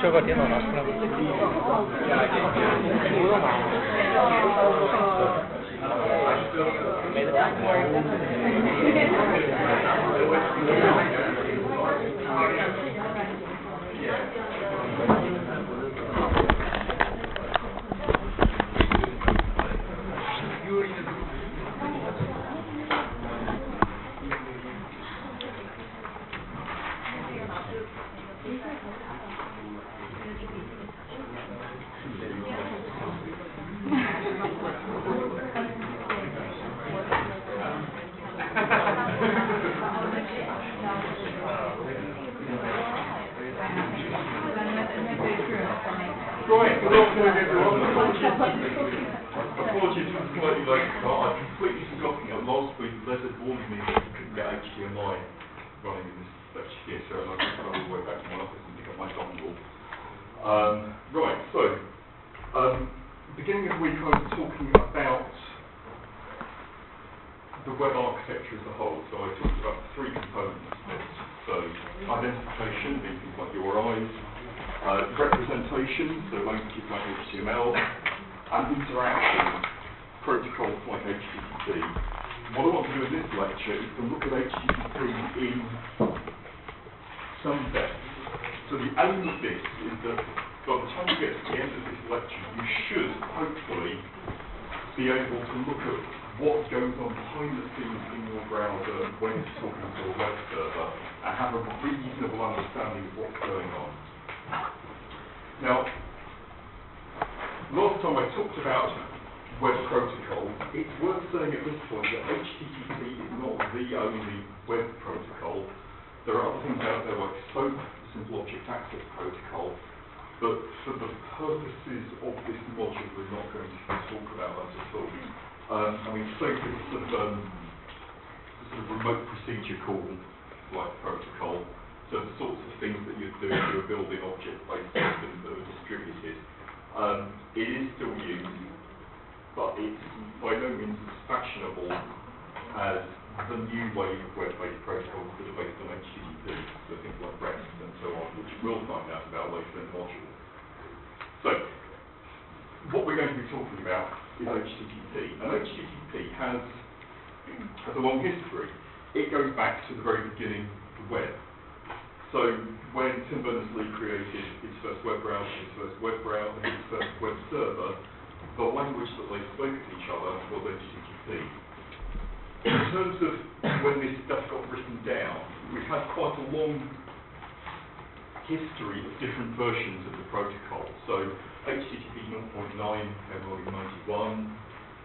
这个电脑拿出来吗？没得。Right, good afternoon everyone. Apologies for the slightly late start. I've completely forgotten that last week Les had warned me that you couldn't get HDMI running in this lecture here, so I'll just go all the way back to my office and pick up my dongle. Right, so, beginning of the week I was talking about the web architecture as a whole, so I talked about three components of it. So, identification, being things like URIs, representation, so languages like HTML, and interaction, protocols like HTTP. What I want to do in this lecture is to look at HTTP in some depth. So the aim of this is that by the time you get to the end of this lecture, you should hopefully be able to look at what goes on behind the scenes in your browser when it's talking to a web server and have a reasonable understanding of what's going on. Now, last time I talked about web protocols, it's worth saying at this point that HTTP is not the only web protocol. There are other things out there like SOAP, the Simple Object Access Protocol, but for the purposes of this module, we're not going to talk about that at all. I mean, SOAP is a sort of remote procedure call like protocol. So the sorts of things that you'd do if you were building object-based systems that are distributed. It is still used, but it's by no means as fashionable as the new wave of web-based protocols that are based on HTTP, so things like REST and so on, which we'll find out about later in the module. So, what we're going to be talking about is HTTP. And HTTP has a long history. It goes back to the very beginning of the web. So when Tim Berners-Lee created his first web browser, his first web server, the language that they spoke to each other was HTTP. In terms of when this stuff got written down, we've had quite a long history of different versions of the protocol. So HTTP 0.9 came along in 91,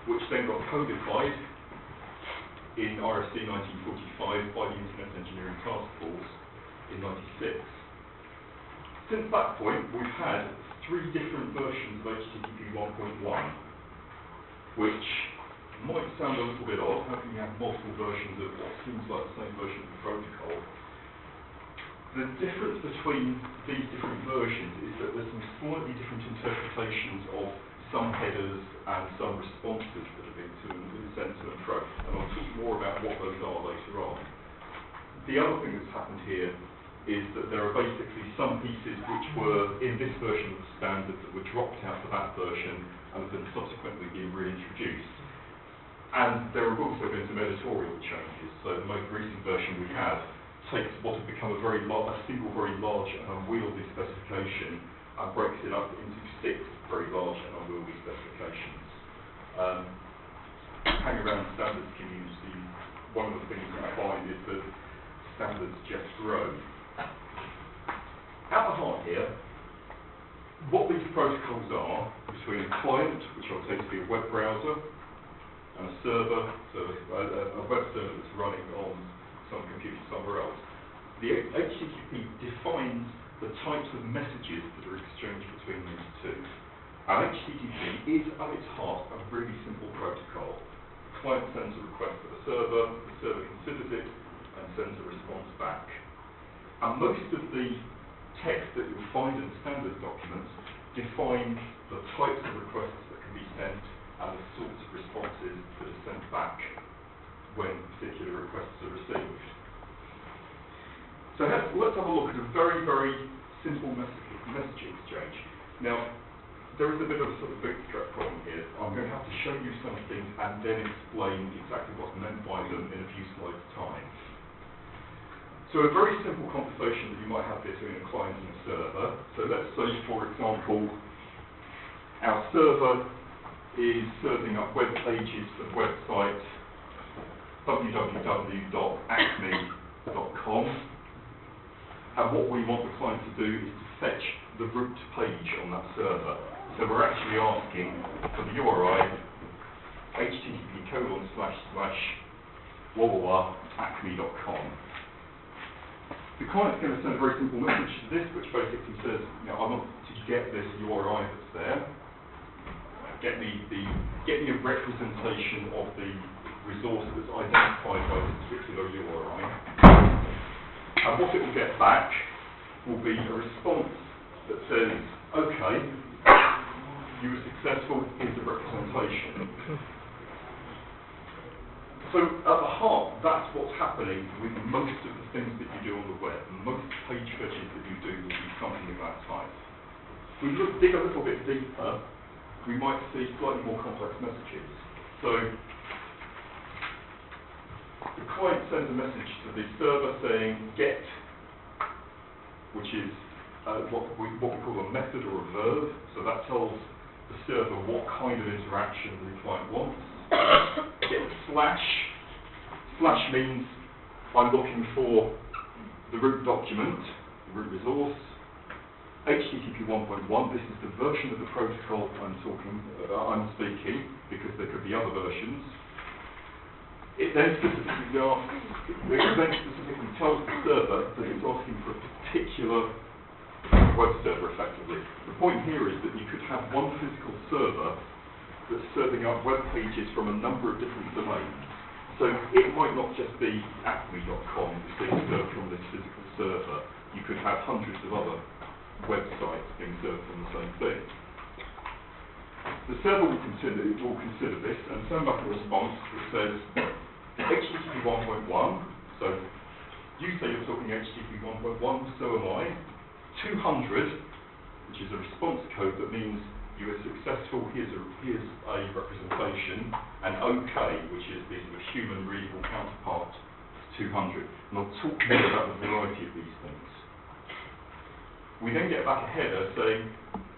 which then got codified in RFC 1945 by the Internet Engineering Task Force in 96. Since that point, we've had three different versions of HTTP 1.1, which might sound a little bit odd. How can you have multiple versions of what seems like the same version of the protocol? The difference between these different versions is that there's some slightly different interpretations of some headers and some responses that have been sent to and fro. And I'll talk more about what those are later on. The other thing that's happened here is that there are basically some pieces which were in this version of the standard that were dropped out of that version and have been subsequently been reintroduced. And there have also been some editorial changes. So the most recent version we have takes what had become a single very large and unwieldy specification and breaks it up into 6 very large and unwieldy specifications. Hang around the standards community, one of the things we find is that standards just grow. At the heart here, what these protocols are between a client, which I'll take to be a web browser, and a server, so a web server that's running on some computer somewhere else. The HTTP defines the types of messages that are exchanged between these two. And HTTP is, at its heart, a really simple protocol. The client sends a request to the server considers it, and sends a response back. And most of the text that you'll find in the standards documents define the types of requests that can be sent and the sorts of responses that are sent back when particular requests are received. So let's have a look at a very, very simple message exchange. Now, there is a bit of a sort of bootstrap problem here. I'm going to have to show you some things and then explain exactly what's meant by them in a few slides' time. So a very simple conversation that you might have between a client and a server. So let's say, for example, our server is serving up web pages for the website www.acme.com, and what we want the client to do is to fetch the root page on that server. So we're actually asking for the URI http://acme.com. The client's going to send a very simple message to this, which basically says, I want to get this URI that's there, get me a representation of the resource that's identified by this particular URI. And what it will get back will be a response that says, okay, you were successful, here's the representation. So at the heart, that's what's happening with most of the things that you do on the web. Most page fetches that you do will be something of that type. If we dig a little bit deeper, we might see slightly more complex messages. So the client sends a message to the server saying get, which is what we call a method or a verb. So that tells the server what kind of interaction the client wants. Get slash. Slash means I'm looking for the root document, the root resource. HTTP 1.1, this is the version of the protocol I'm speaking, because there could be other versions. It then specifically tells the server that it's asking for a particular web server, effectively. The point here is that you could have one physical server that's serving up web pages from a number of different domains. So it might not just be acme.com that's being served from this physical server. You could have hundreds of other websites being served from the same thing. The server will consider this and send back a response that says HTTP 1.1. So you say you're talking HTTP 1.1, so am I. 200, which is a response code that means you were successful, here's a representation, and OK, which is the sort of human readable counterpart to 200. And I'll talk more about the variety of these things. We then get back a header saying,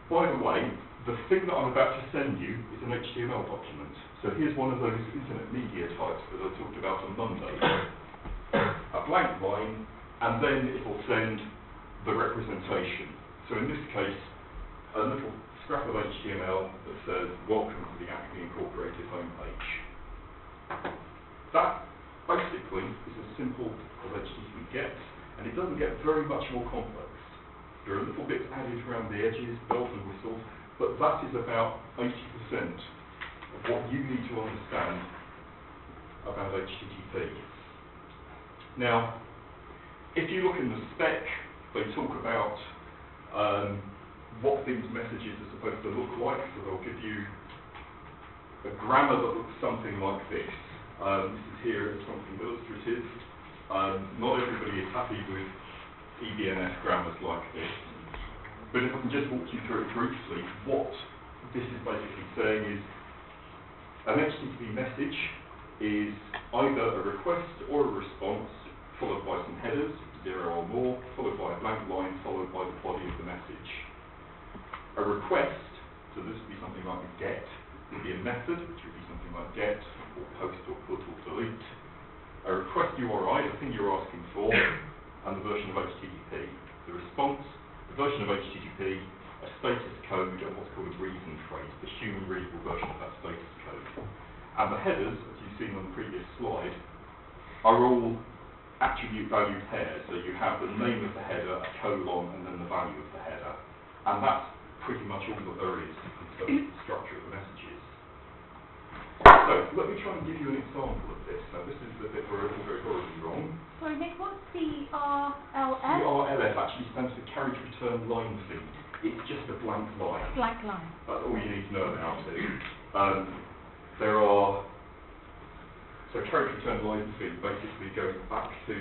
by the way, the thing that I'm about to send you is an HTML document. So here's one of those internet media types that I talked about on Monday. A blank line, and then it will send the representation. So in this case, a little scrap of HTML that says, welcome to the Acme Incorporated homepage. That basically is as simple as HTTP gets, and it doesn't get very much more complex. There are little bits added around the edges, bells and whistles, but that is about 80% of what you need to understand about HTTP. Now, if you look in the spec, they talk about what these messages are supposed to look like. So they'll give you a grammar that looks something like this. This is here as something illustrative. Not everybody is happy with EBNF grammars like this. But if I can just walk you through it briefly, what this is basically saying is an HTTP message is either a request or a response followed by some headers, 0 or more, followed by a blank line, followed by the body of the message. A request, so this would be something like a get, would be a method, which would be something like get, or post, or put, or delete. A request URI, the thing you're asking for, and the version of HTTP. The response, the version of HTTP, a status code, and what's called a reason phrase, the human readable version of that status code. And the headers, as you've seen on the previous slide, are all attribute value pairs. So you have the name of the header, a colon, and then the value of the header. And that's pretty much all that there is in terms of the structure of the messages. So let me try and give you an example of this. Now this is the bit where it will go horribly wrong. Sorry, Nick, what's CRLF? CRLF actually stands for Carriage Return Line Feed. It's just a blank line. Blank line. That's all you need to know about it. So carriage return line feed basically goes back to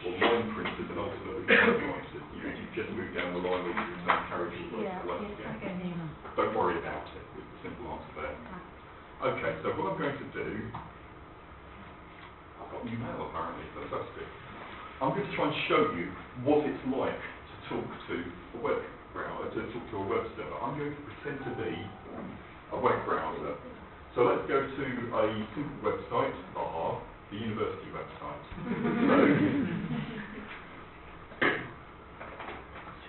or line printers and ultimately typewriters. You've just moved down the line with your return carriage all the way to the left again. Don't worry about it, is the simple answer there. Okay, so what I'm going to do, I've got new mail apparently, fantastic. I'm going to try and show you what it's like to talk to a web browser, to talk to a web server. I'm going to pretend to be a web browser. So let's go to a simple website, the university website.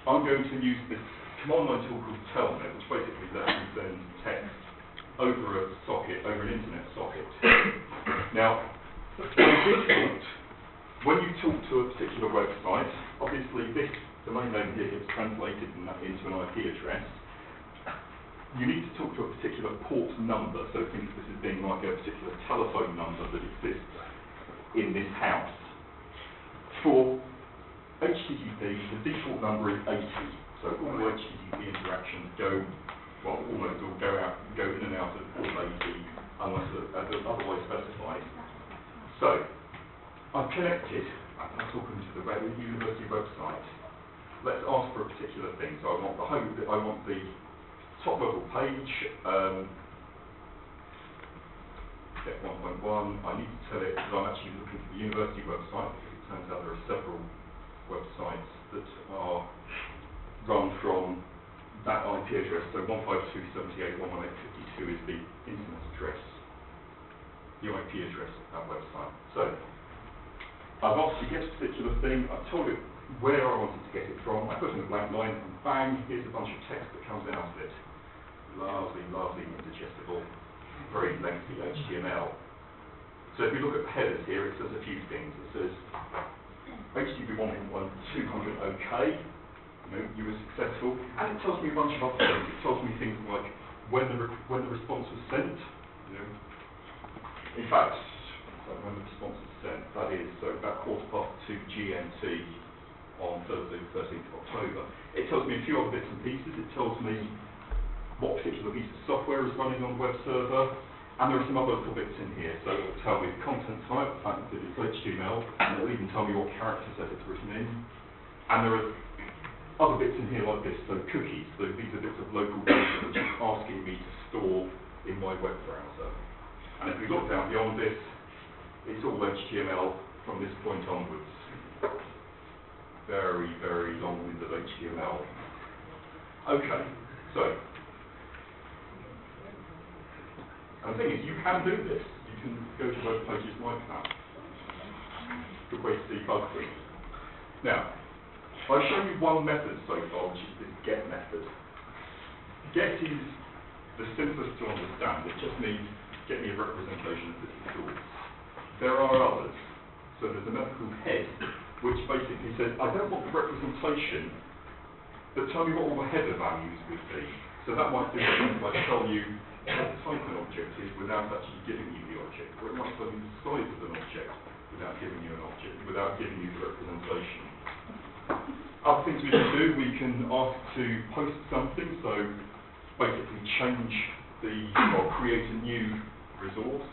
So I'm going to use this command line tool called telnet, which basically lets you send text over a socket, over an internet socket. Now, by default, when you talk to a particular website, obviously this domain name here gets translated into an IP address. You need to talk to a particular port number, so think of this as being like a particular telephone number that exists in this house. For HTTP, the default number is 80, so all HTTP interactions almost all go in and out of port 80 unless otherwise specified. So, I've connected, I'm talking to the university website. Let's ask for a particular thing. So I want the top level page, get 1.1. I need to tell it that I'm actually looking for the university website, because it turns out there are several websites that are run from that IP address. So 152.78.118.52 is the internet address, the IP address of that website. So I've asked to get a particular thing, I've told it where I wanted to get it from, I put in a blank line, and bang, here's a bunch of text that comes out of it. Lovely, indigestible, very lengthy HTML. So if you look at the headers here, it says a few things. It says HTTP 1.1 200 OK, you were successful, and it tells me a bunch of other things. It tells me things like when the response was sent. In fact, when the response was sent, that is about 2:15 GMT on Thursday, the 13th of October. It tells me a few other bits and pieces. It tells me what particular piece of software is running on the web server, and there are some other little bits in here. So it will tell me the content type, the fact that it's HTML, and it will even tell me what character set it's written in. And there are other bits in here like this, so cookies. So these are bits of local data which it's asking me to store in my web browser. And if we look down beyond this, it's all HTML from this point onwards. Very, very long-winded HTML. Okay, so, and the thing is, you can do this. You can go to web pages like that. Good way to debug things. Now, I've shown you one method so far, which is this get method. Get is the simplest to understand. It just means get me a representation of this source. There are others. So there's a method called head, which basically says, I don't want the representation, but tell me what all the header values would be. So that might do things like tell you what type an object is without actually giving you the object, or it might tell you the size of an object without giving you an object, without giving you the representation. Other things we can do, we can ask to post something, so basically create a new resource.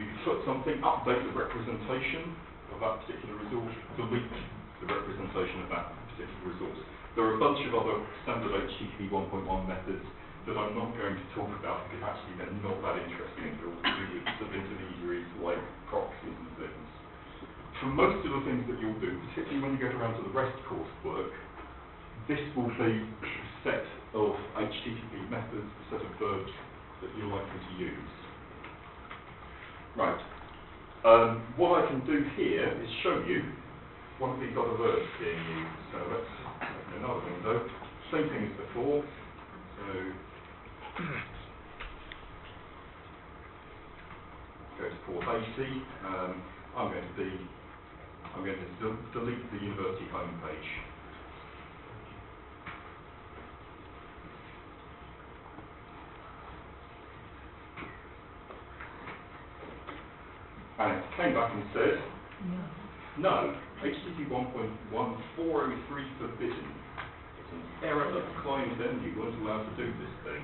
We can put something, update the representation of that particular resource, delete the representation of that particular resource. There are a bunch of other standard HTTP 1.1 methods that I'm not going to talk about because actually they're not that interesting. They're all to do with sort of intermediaries like proxies and things. For most of the things that you'll do, particularly when you get around to the REST coursework, this will be a set of HTTP methods, a set of verbs that you're likely to use. Right. What I can do here is show you one of these other verbs being used. So let's open another window. Same thing as before. So go to port 80. I'm going to delete the university homepage. And it came back and said, no, HTTP 1.1403 forbidden. It's an error of client end, you weren't allowed to do this thing.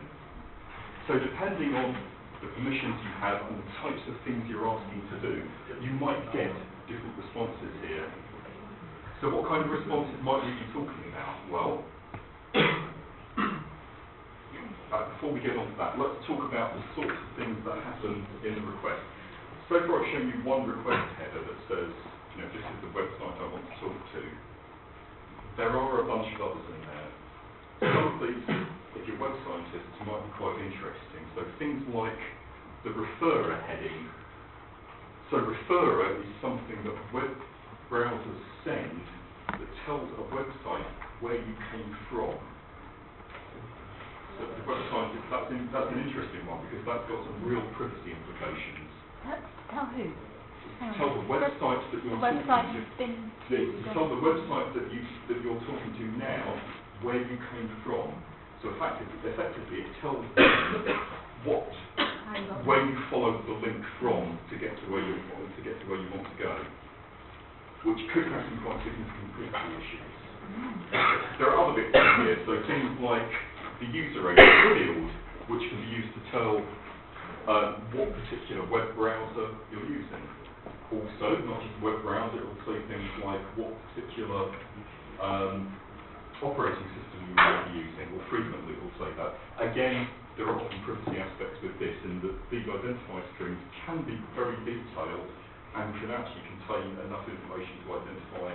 So depending on the permissions you have and the types of things you're asking to do, you might get different responses here. So what kind of responses might we be talking about? Well, before we get on to that, let's talk about the sorts of things that happen in the request. So far I've shown you one request header that says, this is the website I want to talk to. There are a bunch of others in there. Some of these, if you're web scientists, might be quite interesting. So things like the referrer heading. So referrer is something that web browsers send that tells a website where you came from. So the web scientist, that's an interesting one because that's got some real privacy implications. Tell who? Tell the websites that you're talking to. Tell the website that you're talking to now where you came from. So effectively it tells where you followed the link from to get to where you want to go, which could have some quite significant privacy issues. There are other bits in here, so things like the user agent field, which can be used to tell what particular web browser you're using. Also, not just web browser, it will say things like what particular operating system you might be using, or frequently it will say that. Again, there are often privacy aspects with this, in that these identifier strings can be very detailed and can actually contain enough information to identify,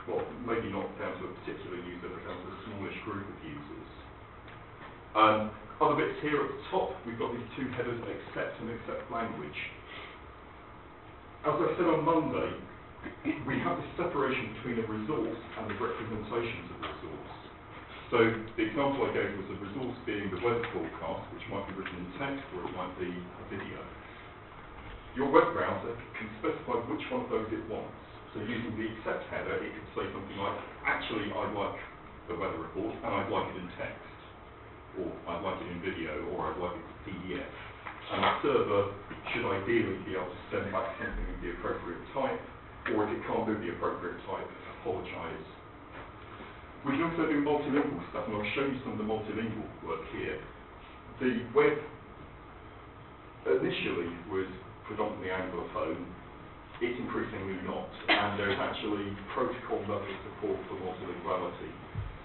well, maybe not down to a particular user, but down to a smallish group of users. Other bits here at the top, we've got these two headers, accept and accept language. As I said on Monday, we have this separation between a resource and the representations of the resource. So the example I gave was a resource being the web broadcast, which might be written in text or it might be a video. Your web browser can specify which one of those it wants. So using the accept header, it could say something like, actually I'd like the weather report and I'd like it in text, or I'd like it in video, or I'd like it as PDF. And the server should ideally be able to send back something of the appropriate type, or if it can't do the appropriate type, apologise. We can also do multilingual stuff, and I'll show you some of the multilingual work here. The web initially was predominantly Anglophone. It's increasingly not, and there's actually protocol level support for multilinguality.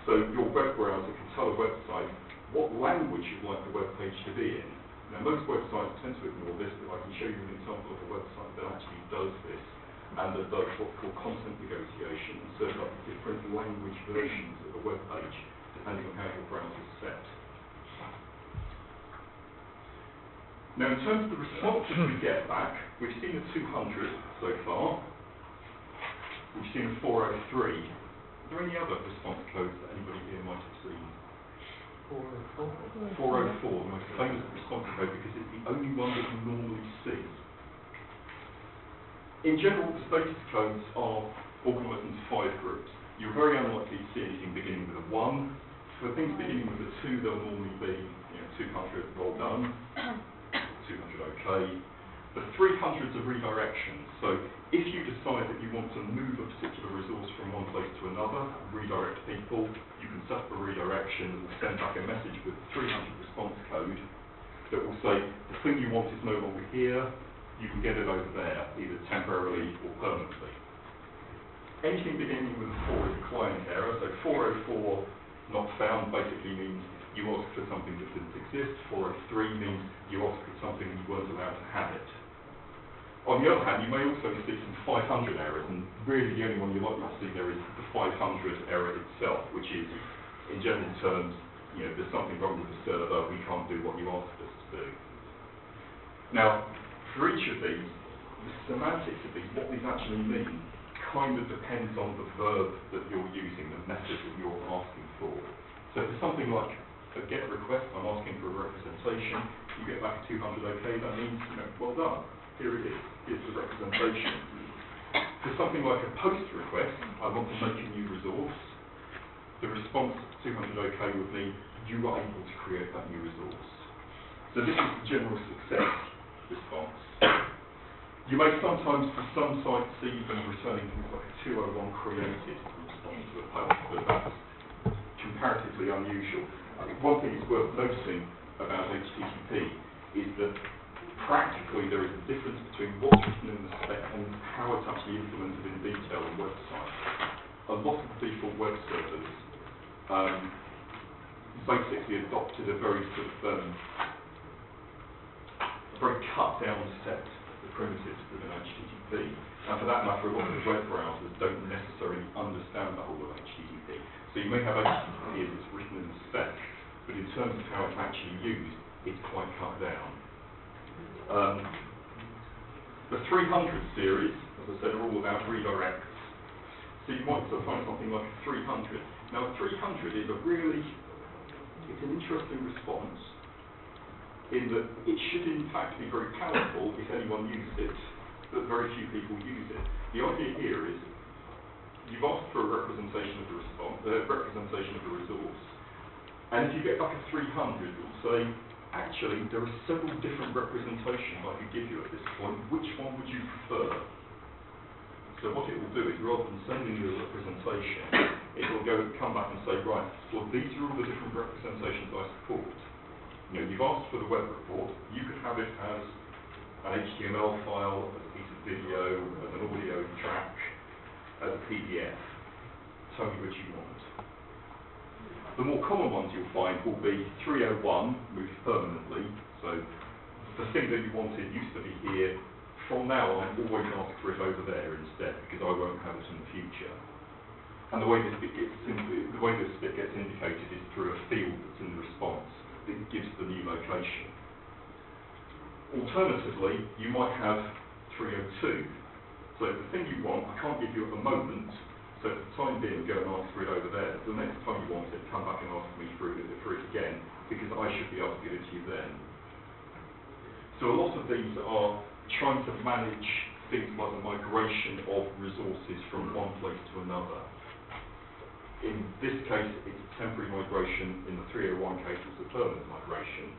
So your web browser can tell a website what language you'd like the web page to be in. Now most websites tend to ignore this, but I can show you an example of a website that actually does this, and that does what's called content negotiation, and serves up different language versions of a web page, depending on how your browser is set. Now, in terms of the responses we get back, we've seen a 200 so far. We've seen a 403. Are there any other response codes that anybody here might have seen? 404. 404, the most famous response code, because it's the only one that you normally see. In general, the status codes are organised into 5 groups. You're very unlikely to see anything beginning with a 1. For things beginning with a 2, they'll normally be 200, well done. 200 okay. The 300s are redirections. So if you decide that you want to move a particular resource from one place to another, redirect people, you can set up a redirection and send back a message with the 300 response code that will say the thing you want is no longer here, you can get it over there, either temporarily or permanently. Anything beginning with a 4 is a client error, so 404 not found basically means you asked for something that didn't exist. 403 means you asked for something and you weren't allowed to have it. On the other hand, you may also see some 500 errors, and really the only one you're likely to see there is the 500 error itself, which is, in general terms, there's something wrong with the server, we can't do what you asked us to do. Now, for each of these, the semantics of these, what these actually mean, kind of depends on the verb that you're using, the method that you're asking for. So for something like a GET request, I'm asking for a representation, you get back a 200 okay, that means, well done, here it is, here's the representation. For something like a POST request, I want to make a new resource, the response 200 okay would mean you are able to create that new resource. So this is the general success response. You may sometimes, for some sites, see them returning things like a 201 created response to a post, but that's comparatively unusual. One thing that's worth noticing about HTTP is that practically there is a difference between what's written in the spec and how it's actually implemented in detail on websites. a lot of the default web servers basically adopted a very sort of a very cut down set of primitives within HTTP. And for that matter, a lot of the web browsers don't necessarily understand the whole of HTTP. So you may have HTTP as it's written in the spec, but in terms of how it's actually used, it's quite cut down. The 300 series, as I said, are all about redirects. So you might sort of find something like a 300. Now, a 300 is it's an interesting response in that it should in fact be very powerful if anyone used it, but very few people use it. The idea here is you've asked for a representation of the response, representation of the resource, and if you get back a 300, it will say, actually, there are several different representations I could give you at this point. Which one would you prefer? So what it will do is, rather than sending you a representation, it will come back and say, right, well, these are all the different representations I support. You know, you've asked for the web report. You could have it as an HTML file, as a piece of video, as an audio track, as a PDF. Tell me which you want. The more common ones you'll find will be 301, moved permanently. So the thing that you wanted used to be here. From now on, always ask for it over there instead, because I won't have it in the future. And the way this bit gets indicated is through a field that's in the response that gives the new location. Alternatively, you might have 302. So the thing you want, I can't give you at the moment, so for the time being, go and ask for it over there. The next time you want it, come back and ask me for it again, because I should be able to give it to you then. So a lot of these are trying to manage things like the migration of resources from one place to another. In this case, it's a temporary migration. In the 301 case, it's a permanent migration.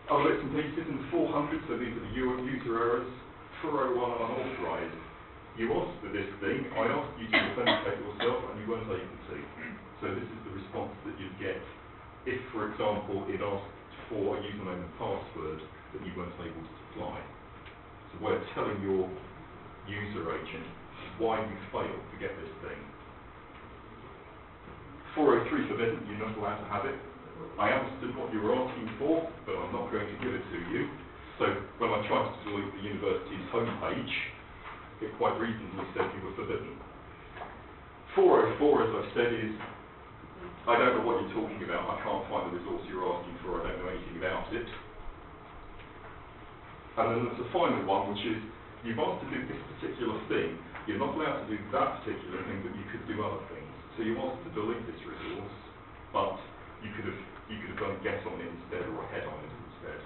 Other bits and pieces in the 400, so these are the user errors. 401 unauthorized. You asked for this thing, I asked you to authenticate yourself, and you weren't able to. So this is the response that you'd get if, for example, it asked for a username and password that you weren't able to supply. It's a way of telling your user agent why you failed to get this thing. 403 forbidden, you're not allowed to have it. I understood what you were asking for, but I'm not going to give it to you. So when I tried to delete the university's homepage, it quite reasonably said you were forbidden. 404, as I've said, is I don't know what you're talking about. I can't find the resource you're asking for. I don't know anything about it. And then there's the final one, which is you've asked to do this particular thing. You're not allowed to do that particular thing, but you could do other things. So you asked to delete this resource, but you could have done a get on it instead or a head on it instead.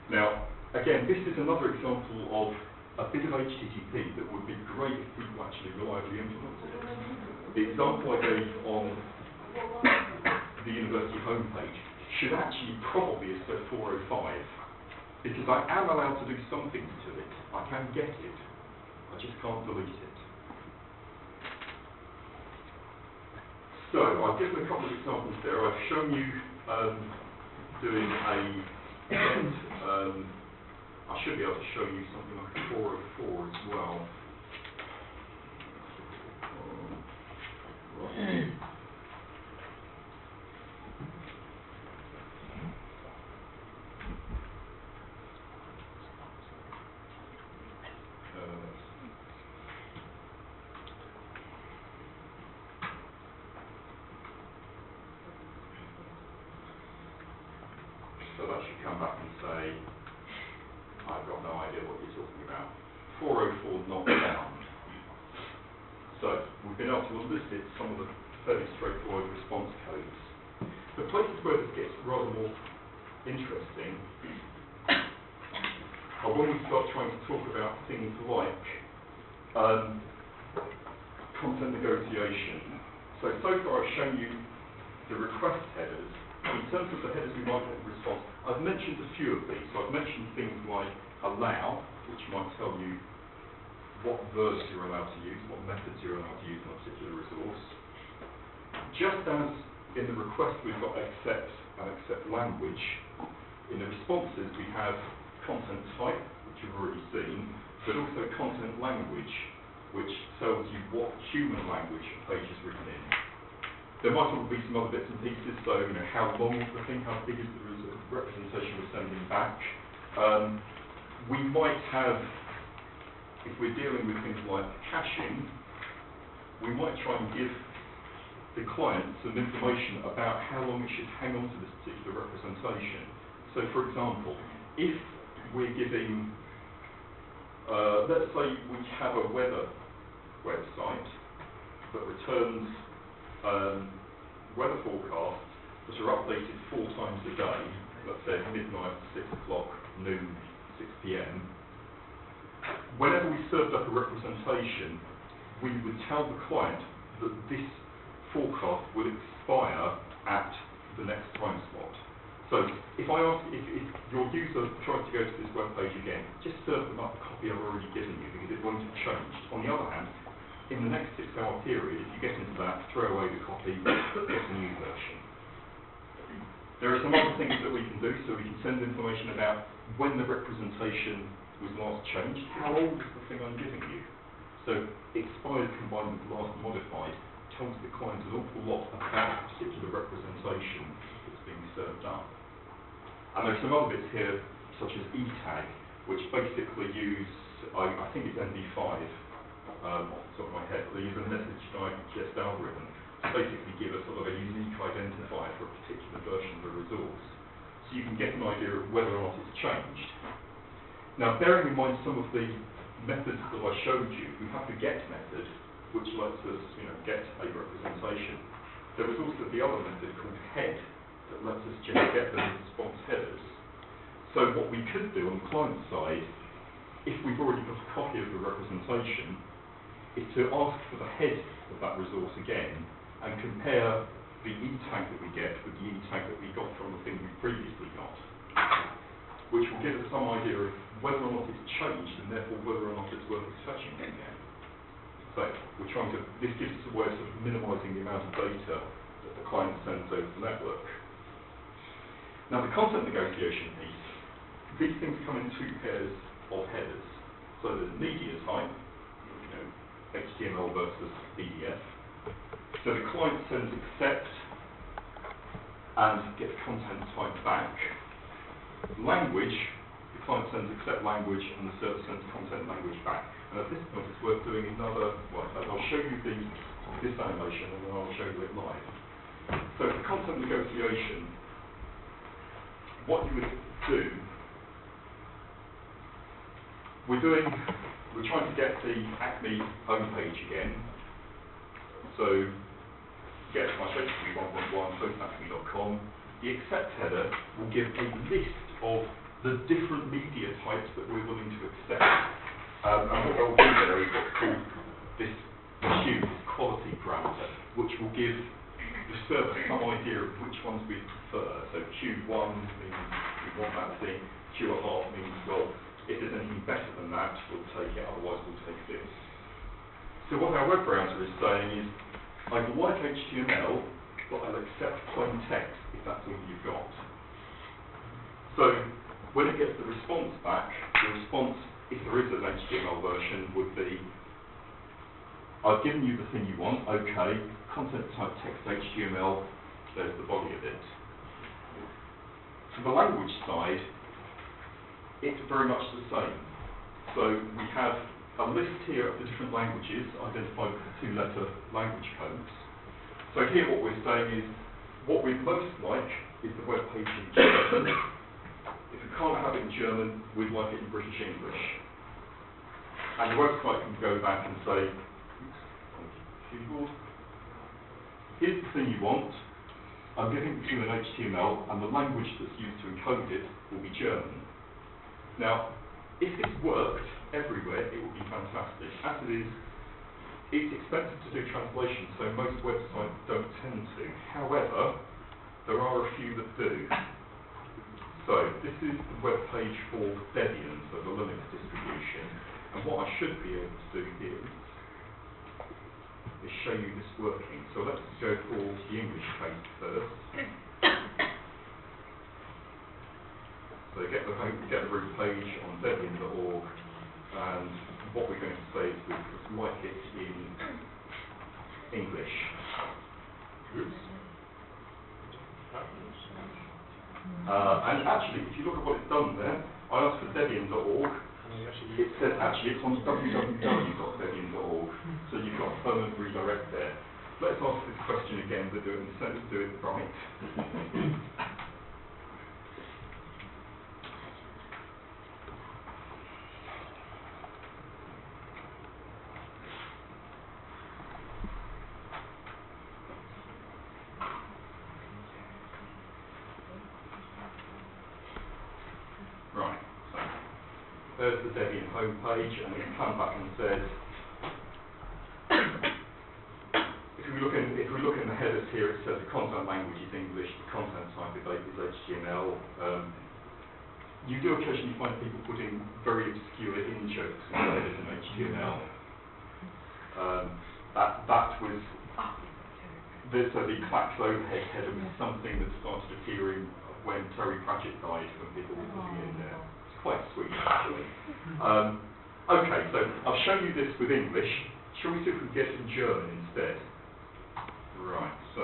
Now, again, this is another example of a bit of HTTP that would be great if people actually reliably implemented it. The example I gave on the university homepage should actually probably have said 405, because I am allowed to do some things to it. I can get it. I just can't delete it. So, I've given a couple of examples there. I've shown you doing a get. I should be able to show you something like a 404 as well. Right. So that should come back and say, I've got no idea what you're talking about. 404 not found. So we've been able to elicit some of the fairly straightforward response codes. The places where this gets rather more interesting are when we start trying to talk about things like content negotiation. So far I've shown you the request headers. In terms of the headers we might get in response, I've mentioned a few of these. So I've mentioned things like allow, which might tell you what verbs you're allowed to use, what methods you're allowed to use on a particular resource. Just as in the request we've got accept and accept language, in the responses we have content type, which you've already seen, but also content language. which tells you what human language a page is written in. There might also be some other bits and pieces, so how long is the thing, how big is the representation we're sending back. We might have, if we're dealing with things like caching, we might try and give the client some information about how long it should hang on to this particular representation. So for example, if we're giving, let's say we have a weather website that returns weather forecasts that are updated 4 times a day, let's say midnight, 6 o'clock, noon, 6 p.m. Whenever we served up a representation, we would tell the client that this forecast will expire at the next time slot. So if I ask, if your user tries to go to this web page again, just serve them up a copy I've already given you because it won't have changed. On the other hand, in the next 6-hour period, if you get into that, throw away the copy, get a new version. There are some other things that we can do, so we can send information about when the representation was last changed, how old is the thing I'm giving you. So expired combined with last modified tells the client an awful lot about a particular representation that's being served up. And there's some other bits here, such as e-tag, which basically use, I think it's MD5, off the top of my head, but they use a message digest algorithm to basically give a sort of a unique identifier for a particular version of a resource. So you can get an idea of whether or not it's changed. Now, bearing in mind some of the methods that I showed you, we have the get method, which lets us get a representation. There was also the other method called head, that lets us just get the response headers. So what we could do on the client side, if we've already got a copy of the representation, is to ask for the head of that resource again and compare the e-tag that we get with the e-tag that we got from the thing we previously got, which will give us some idea of whether or not it's changed and therefore whether or not it's worth fetching again. So we're trying to, this gives us a way of sort of minimising the amount of data that the client sends over the network. Now the content negotiation piece, these things come in 2 pairs of headers. So there's media type, HTML versus PDF. So the client sends accept and gets content type back. Language, the client sends accept language and the server sends content language back. And at this point it's worth doing another, well in fact I'll show you this animation and then I'll show you it live. So for content negotiation, what you would do, we're trying to get the Acme homepage again. So get my HTTP 1.1 postacme.com. The accept header will give a list of the different media types that we're willing to accept. And what I'll do there is what's called this Q, this quality parameter, which will give the server some idea of which ones we prefer. So Q1 means we want that thing, Q1.5 means, well, if there's anything better than that, we'll take it, otherwise we'll take this. So what our web browser is saying is, I like HTML, but I'll accept plain text if that's all you've got. So when it gets the response back, the response, if there is an HTML version, would be, I've given you the thing you want, okay, content type text HTML, there's the body of it. For the language side, it's very much the same. So we have a list here of the different languages identified with the 2-letter language codes. So here what we're saying is, what we'd most like is the web page in German. If we can't have it in German, we'd like it in British English. And the website can go back and say, here's the thing you want, I'm giving it to you in HTML, and the language that's used to encode it will be German. Now, if this worked everywhere, it would be fantastic. As it is, it's expensive to do translation, so most websites don't tend to. However, there are a few that do. So, this is the web page for Debian, so the Linux distribution. And what I should be able to do here is show you this working. So let's go for the English page first. So get the root page on Debian.org, and what we're going to say is we would like it in English. Oops. And actually, if you look at what it's done there, I asked for Debian.org. It says actually it's on www.debian.org, so you've got a permanent redirect there. Let's ask this question again, but do it right. Right, so there's the Debian homepage, and it comes back and says, if we look in the headers here, it says the content language is English, the content type is HTML. You do occasionally find people putting very obscure in-jokes in the headers in HTML. That was, so the Clacks overhead header was something that started appearing when Terry Pratchett died, when people were putting it in there. It's quite sweet, actually. Okay, so I'll show you this with English. Shall we see if we can get it in German instead? Right, so.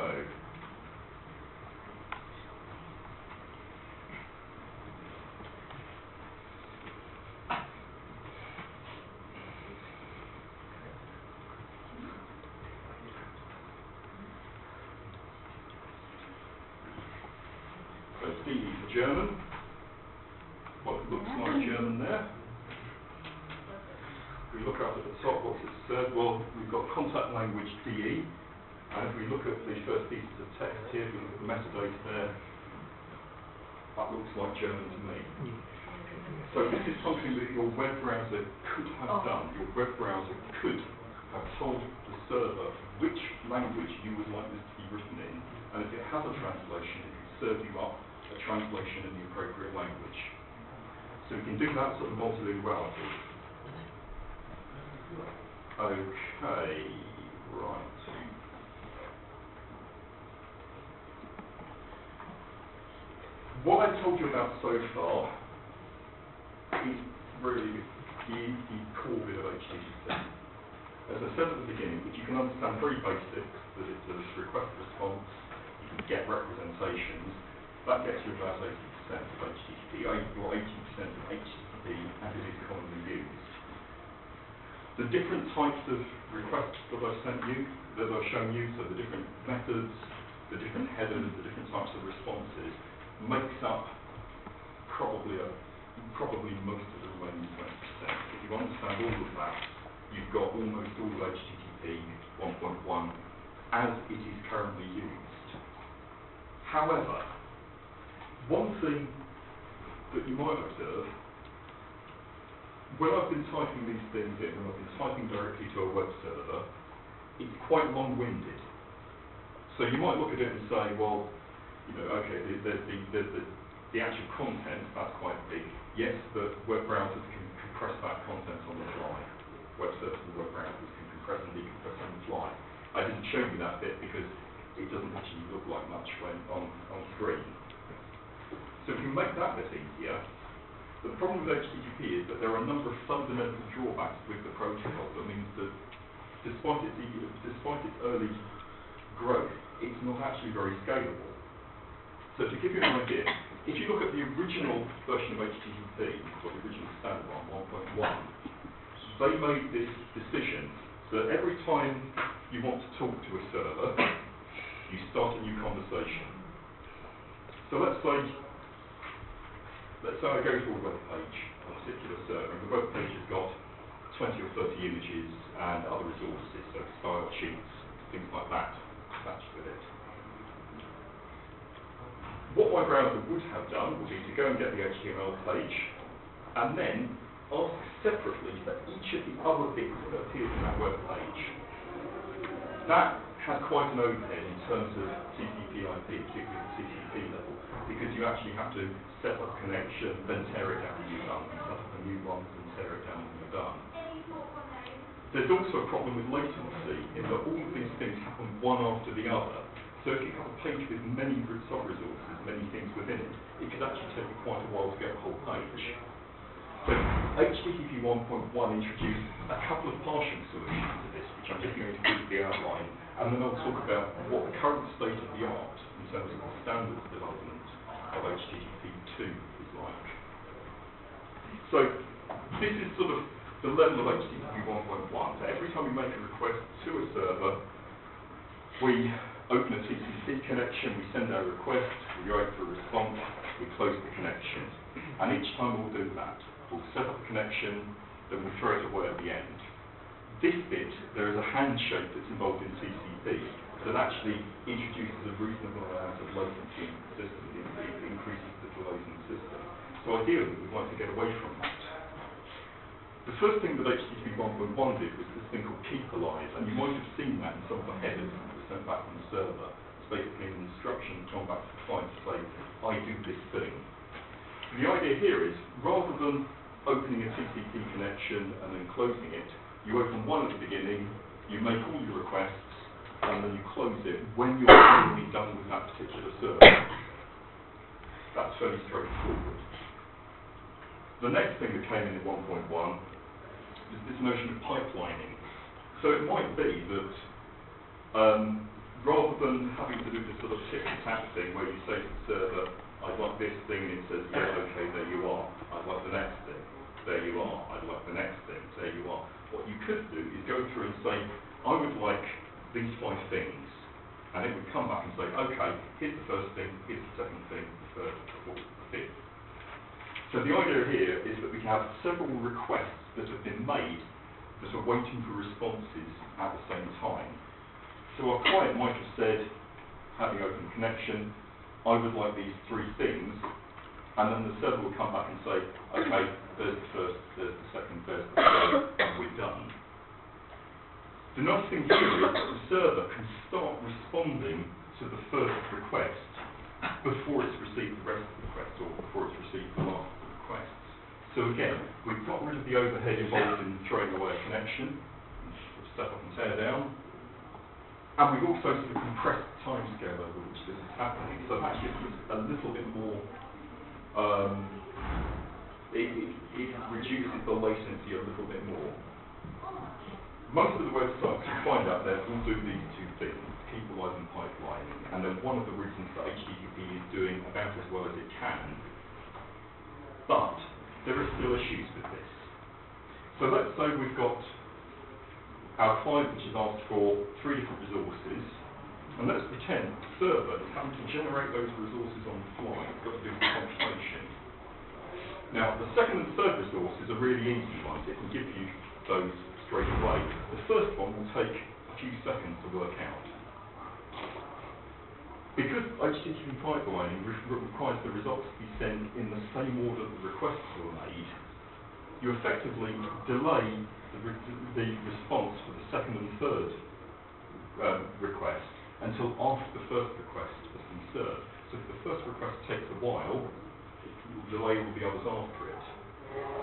So it's DE for German. What looks like German there. We look up at the top, what's it said? Well, we've got contact language DE. And if we look at the first pieces of text here, if we look at the metadata there, that looks like German to me. So this is something that your web browser could have done. Your web browser could have told the server which language you would like this to be written in, and if it has a translation, it can serve you up a translation in the appropriate language. So we can do that sort of multilinguality. Okay, right. What I told you about so far is really the core bit of HTTP. As I said at the beginning, if you can understand very basics, that it's a request response, you can get representations, that gets you about 80% of HTTP, or 80% of HTTP as it is commonly used. The different types of requests that I've sent you, that I've shown you, so the different methods, the different headers, the different types of responses, makes up probably most of the remaining 20%. If you understand all of that, you've got almost all of HTTP 1.1 as it is currently used. However, one thing that you might observe, when I've been typing these things in, when I've been typing directly to a web server, it's quite long-winded. So you might look at it and say, well, you know, okay, there's the actual content, that's quite big. Yes, but web browsers can compress that content on the fly. Web servers and web browsers can compress and decompress on the fly. I didn't show you that bit because it doesn't actually look like much when on screen. So if you make that bit easier, the problem with HTTP is that there are a number of fundamental drawbacks with the protocol. That means that despite its early growth, it's not actually very scalable. So to give you an idea, if you look at the original version of HTTP, or the original standard one, 1.1, they made this decision that every time you want to talk to a server, you start a new conversation. So let's say I go to a web page on a particular server, and the web page has got 20 or 30 images and other resources, so style sheets, things like that, attached with it. What my browser would have done would be to go and get the HTML page, and then ask separately for each of the other bits that appears in that web page. That has quite an overhead in terms of TCP/IP, particularly at the TCP level, because you actually have to set up a connection, then tear it down when you're done, set up a new one, and tear it down when you're done. There's also a problem with latency, in that all of these things happen one after the other. So if you have a page with many sub-resources, many things within it, it could actually take you quite a while to get the whole page. So HTTP 1.1 introduced a couple of partial solutions to this, which I'm just going to briefly outline, and then I'll talk about what the current state of the art in terms of the standards development of HTTP 2 is like. So this is sort of the level of HTTP 1.1. So every time we make a request to a server, we open a TCP connection, we send our request, we wait for a response, we close the connection. And each time we'll do that, we'll set up a connection, then we'll throw it away at the end. This bit, there is a handshake that's involved in TCP that actually introduces a reasonable amount of latency in the system. It increases the delays in the system. So ideally, we'd like to get away from that. The first thing that HTTP 1.1 did was this thing called keep alive, and you might have seen that in some of the headers that were sent back from the server. It's basically an instruction gone back to the client to say, I do this thing. The idea here is, rather than opening a TCP connection and then closing it, you open one at the beginning, you make all your requests, and then you close it when you're finally done with that particular server. That's fairly straightforward. The next thing that came in 1.1 is this notion of pipelining. So it might be that rather than having to do this sort of tick and tap thing where you say to the server, I'd like this thing, and it says, yes, okay, there you are. I'd like the next thing. There you are. I'd like the next thing. There you are. What you could do is go through and say, I would like these 5 things. And it would come back and say, okay, here's the first thing, here's the second thing, the third, the fourth, the fifth. So the idea here is that we have several requests that have been made that are waiting for responses at the same time. So our client might have said, having open connection, I would like these 3 things, and then the server will come back and say, okay, there's the first, there's the second, there's the third, and we're done. The nice thing here is that the server can start responding to the first request before it's received the rest of the requests, or before it's received the last of the requests. So again, we've got rid of the overhead involved in throwing away a connection, step up and tear down, and we've also sort of compressed the timescale over which this is happening. So that gives us a little bit more, it reduces the latency a little bit more. Most of the websites you find out there will do these 2 things, keep alive and pipelining, and then one of the reasons that HTTP is doing about as well as it can. But there are still issues with this. So let's say we've got our client which has asked for 3 different resources, and let's pretend the server is having to generate those resources on the fly. It's got to do the computation. Now, the second and third resources are really easy ones. It can give you those straight away. The first one will take a few seconds to work out. Because HTTP pipelining requires the results to be sent in the same order the requests were made, you effectively delay the response for the second and third request until after the first request has been served. So if the first request takes a while, it will delay all the others after it.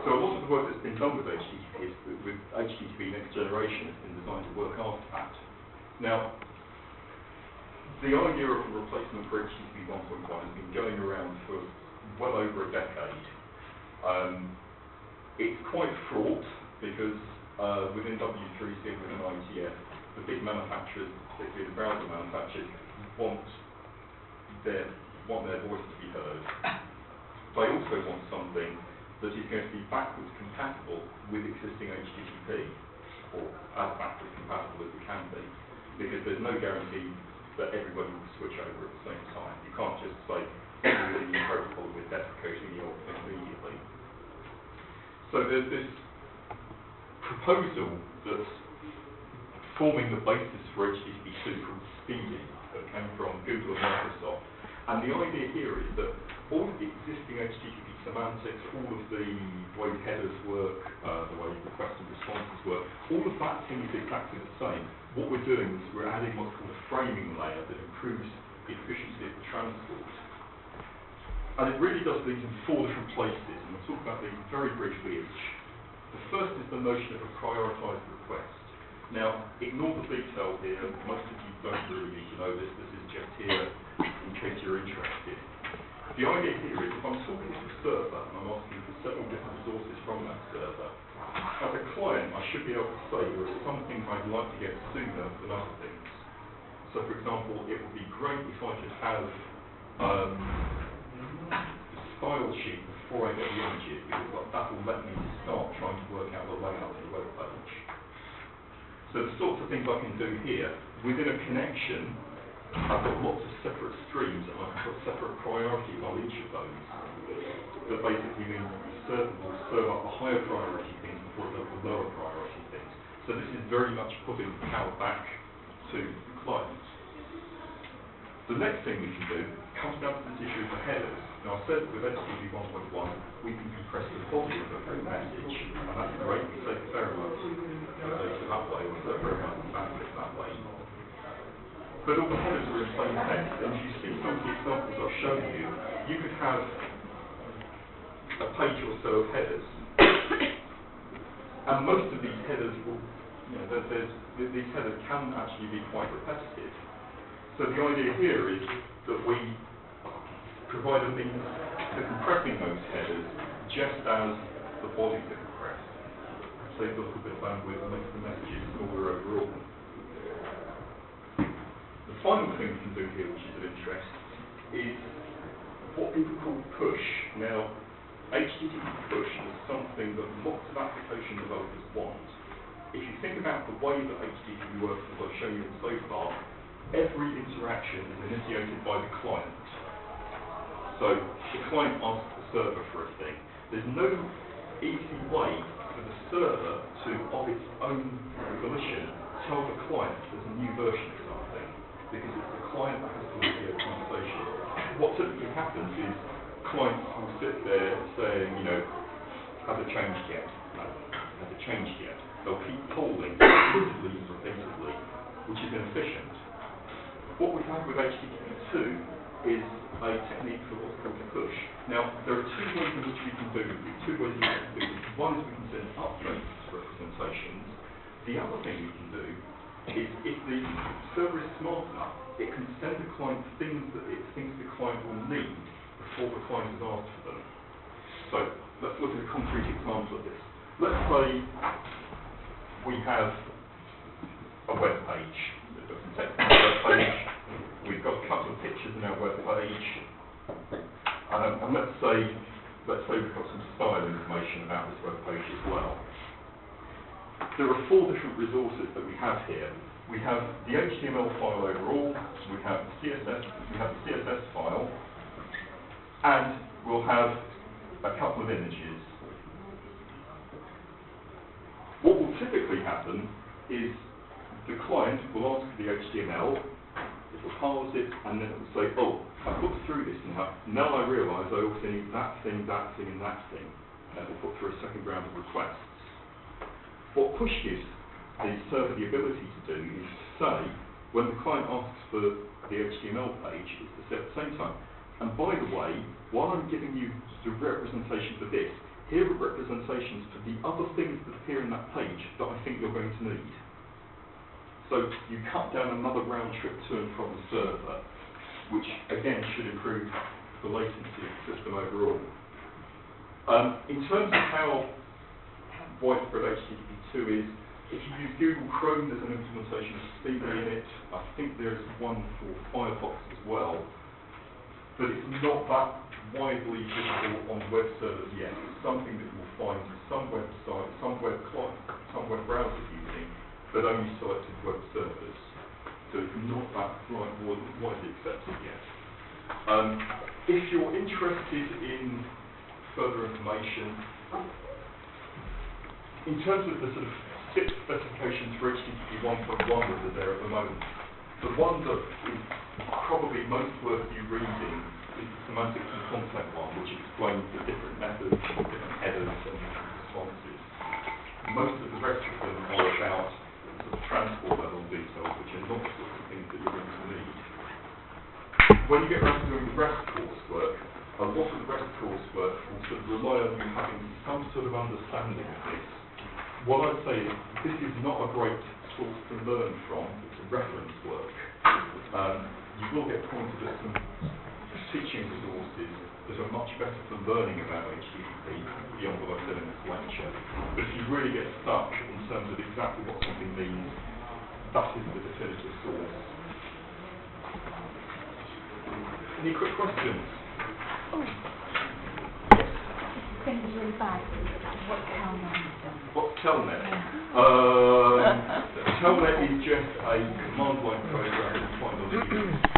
So a lot of the work that's been done with HTTP, with HTTP Next Generation, has been designed to work after that. Now, the idea of a replacement for HTTP 1.1 has been going around for well over a decade. It's quite fraught because within W3C and within IETF, the big manufacturers, particularly the browser manufacturers, want their voice to be heard. They also want something that is going to be backwards compatible with existing HTTP, or as backwards compatible as it can be, because there's no guarantee that everybody will switch over at the same time. You can't just say, here's a new protocol with deprecating the old thing immediately. So there's this proposal that's forming the basis for HTTP 2 called Speedy, that came from Google and Microsoft. And the idea here is that all of the existing HTTP semantics, all of the way headers work, the way requests and responses work, all of that seems exactly the same. What we're doing is we're adding what's called a framing layer that improves the efficiency of the transport. And it really does these in 4 different places, and we'll talk about these very briefly each. The first is the notion of a prioritized request. Now, ignore the detail here, most of you don't really need to know this, this is just here in case you're interested. The idea here is if I'm talking to a server and I'm asking for several different resources from that server, I should be able to say there are some things I'd like to get sooner than other things. So, for example, it would be great if I could have the style sheet before I get the images, because that will let me start trying to work out the layout of the web page. So the sorts of things I can do here, within a connection, I've got lots of separate streams, and I can put separate priorities on each of those. That basically means the server will serve up the higher priority things before it does the lower priority things. So this is very much putting power back to the client. The next thing we can do comes down to this issue of the headers. Now, I said that with HTTP 1.1, we can compress the body of the message, and that's great. We save a fair amount of data that way, or save a fair amount of bandwidth that way. But all the headers are in plain text, and if you see some of the examples I've shown you, you could have a page or so of headers, and most of these headers will, these headers can actually be quite repetitive. So the idea here is that we provide a means for compressing those headers just as the bodies are compressed. Saves a little bit of bandwidth and makes the messages smaller overall. The final thing we can do here, which is of interest, is what people call push. Now, HTTP push is something that lots of application developers want. If you think about the way that HTTP works, as I've shown you so far, every interaction is initiated by the client. So the client asks the server for a thing. There's no easy way for the server to, of its own volition, tell the client there's a new version of something, because it's the client that has to initiate a conversation. What typically happens is clients will sit there saying, has it changed yet? No. Has it changed yet? They'll keep polling repeatedly, which is inefficient. What we have with HTTP 2 is a technique for what's called a push. Now, there are two ways in which we can do this. One is we can send updates to representations. The other thing we can do is, if the server is smart enough, it can send the client things that it thinks the client will need before the client has asked for them. So, let's look at a concrete example of this. Let's say we have a web page. We've got some text on the web page. We've got a couple of pictures in our web page. And let's say we've got some style information about this web page as well. There are 4 different resources that we have here. We have the HTML file overall, we have the CSS file, and we'll have a couple of images. What will typically happen is the client will ask for the HTML, it will parse it, and then it will say, oh, I've looked through this now I realise I also need that thing, and that thing. And it will put through a second round of requests. What push gives the server the ability to do is to say, when the client asks for the HTML page, is to say at the same time, and by the way, while I'm giving you the representation for this, here are representations for the other things that appear in that page that I think you're going to need. So you cut down another round trip to and from the server, which again should improve the latency of the system overall. In terms of how widespread HTTP 2 is, if you use Google Chrome, there's an implementation of Speedly in it. I think there's one for Firefox as well. But it's not that widely visible on web servers yet. It's something that you'll find some websites, some web browsers using, but only selected web servers. So it's not that widely accepted yet. If you're interested in further information, in terms of the sort of 6 specifications for HTTP 1.1 that are there at the moment, the one that is probably most worth you reading is the semantics and content one, which explains the different methods, different headers and responses. Most of the rest of them are about sort of transport level details, which are not the sorts of things that you're going to need. When you get around to doing the rest coursework, a lot of the rest coursework will sort of rely on you having some sort of understanding of this. What I'd say is, this is not a great source to learn from, it's a reference work. You will get pointed at some teaching resources that are much better for learning about HTTP beyond what I've said in this lecture. But if you really get stuck in terms of exactly what something means, that is the definitive source. Any quick questions? Oh. This thing is really bad. What's Telnet? What's Telnet? Telnet is just a command line program that you find on the